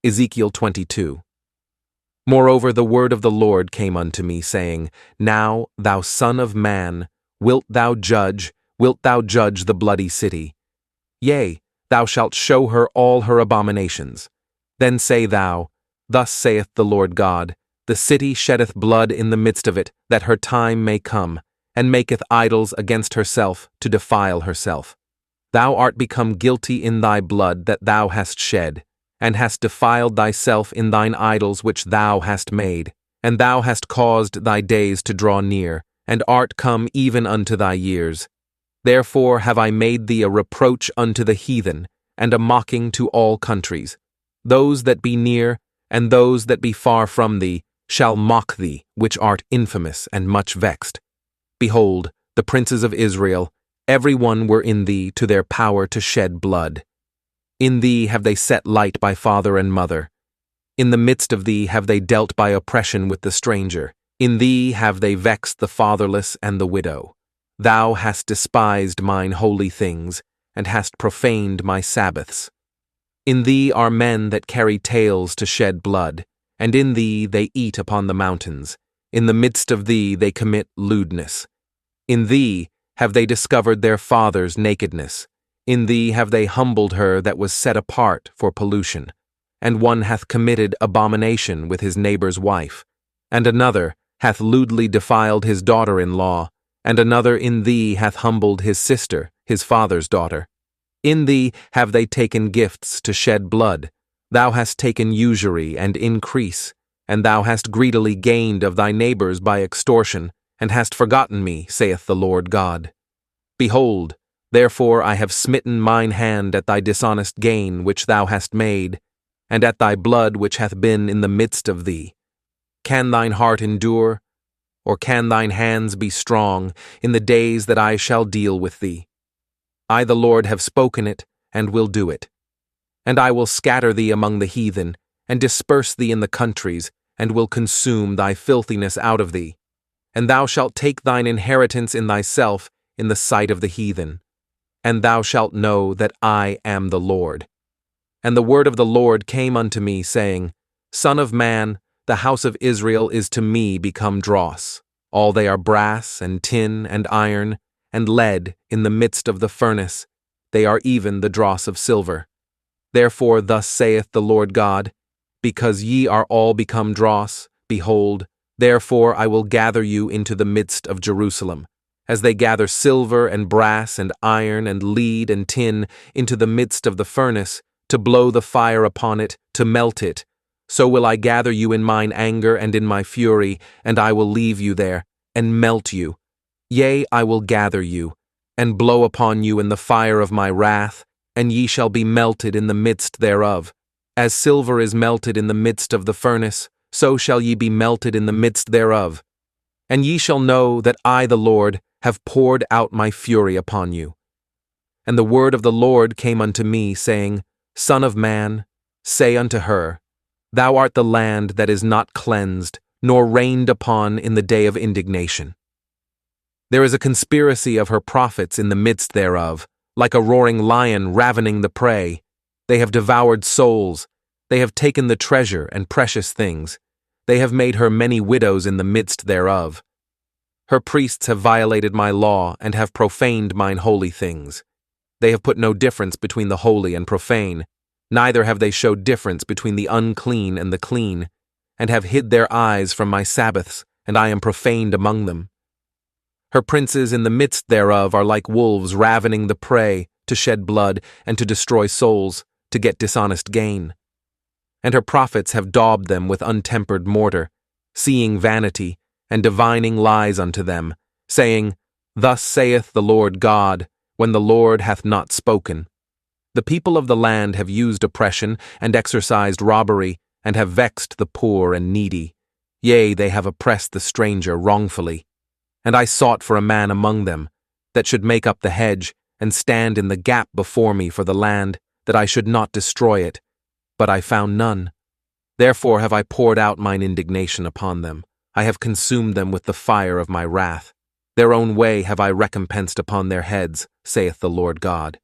Ezekiel 22. Moreover, the word of the Lord came unto me, saying, Now, thou son of man, wilt thou judge the bloody city? Yea, thou shalt show her all her abominations. Then say thou, Thus saith the Lord God, The city sheddeth blood in the midst of it, that her time may come, and maketh idols against herself to defile herself. Thou art become guilty in thy blood that thou hast shed, and hast defiled thyself in thine idols which thou hast made, and thou hast caused thy days to draw near, and art come even unto thy years. Therefore have I made thee a reproach unto the heathen, and a mocking to all countries. Those that be near, and those that be far from thee, shall mock thee, which art infamous and much vexed. Behold, the princes of Israel, every one were in thee to their power to shed blood. In thee have they set light by father and mother. In the midst of thee have they dealt by oppression with the stranger. In thee have they vexed the fatherless and the widow. Thou hast despised mine holy things, and hast profaned my Sabbaths. In thee are men that carry tales to shed blood, and in thee they eat upon the mountains. In the midst of thee they commit lewdness. In thee have they discovered their father's nakedness. In thee have they humbled her that was set apart for pollution. And one hath committed abomination with his neighbor's wife, and another hath lewdly defiled his daughter-in-law, and another in thee hath humbled his sister, his father's daughter. In thee have they taken gifts to shed blood. Thou hast taken usury and increase, and thou hast greedily gained of thy neighbors by extortion, and hast forgotten me, saith the Lord God. Behold, therefore I have smitten mine hand at thy dishonest gain which thou hast made, and at thy blood which hath been in the midst of thee. Can thine heart endure, or can thine hands be strong in the days that I shall deal with thee? I the Lord have spoken it, and will do it. And I will scatter thee among the heathen, and disperse thee in the countries, and will consume thy filthiness out of thee. And thou shalt take thine inheritance in thyself in the sight of the heathen. And thou shalt know that I am the Lord. And the word of the Lord came unto me, saying, Son of man, the house of Israel is to me become dross. All they are brass, and tin, and iron, and lead in the midst of the furnace. They are even the dross of silver. Therefore thus saith the Lord God, Because ye are all become dross, behold, therefore I will gather you into the midst of Jerusalem, as they gather silver and brass and iron and lead and tin into the midst of the furnace, to blow the fire upon it, to melt it. So will I gather you in mine anger and in my fury, and I will leave you there, and melt you. Yea, I will gather you, and blow upon you in the fire of my wrath, and ye shall be melted in the midst thereof. As silver is melted in the midst of the furnace, so shall ye be melted in the midst thereof. And ye shall know that I, the Lord, have poured out my fury upon you. And the word of the Lord came unto me, saying, Son of man, say unto her, Thou art the land that is not cleansed, nor rained upon in the day of indignation. There is a conspiracy of her prophets in the midst thereof, like a roaring lion ravening the prey. They have devoured souls. They have taken the treasure and precious things. They have made her many widows in the midst thereof. Her priests have violated my law and have profaned mine holy things. They have put no difference between the holy and profane, neither have they showed difference between the unclean and the clean, and have hid their eyes from my Sabbaths, and I am profaned among them. Her princes in the midst thereof are like wolves ravening the prey, to shed blood and to destroy souls, to get dishonest gain. And her prophets have daubed them with untempered mortar, seeing vanity, and divining lies unto them, saying, Thus saith the Lord God, when the Lord hath not spoken. The people of the land have used oppression, and exercised robbery, and have vexed the poor and needy. Yea, they have oppressed the stranger wrongfully. And I sought for a man among them, that should make up the hedge, and stand in the gap before me for the land, that I should not destroy it. But I found none. Therefore have I poured out mine indignation upon them. I have consumed them with the fire of my wrath. Their own way have I recompensed upon their heads, saith the Lord God.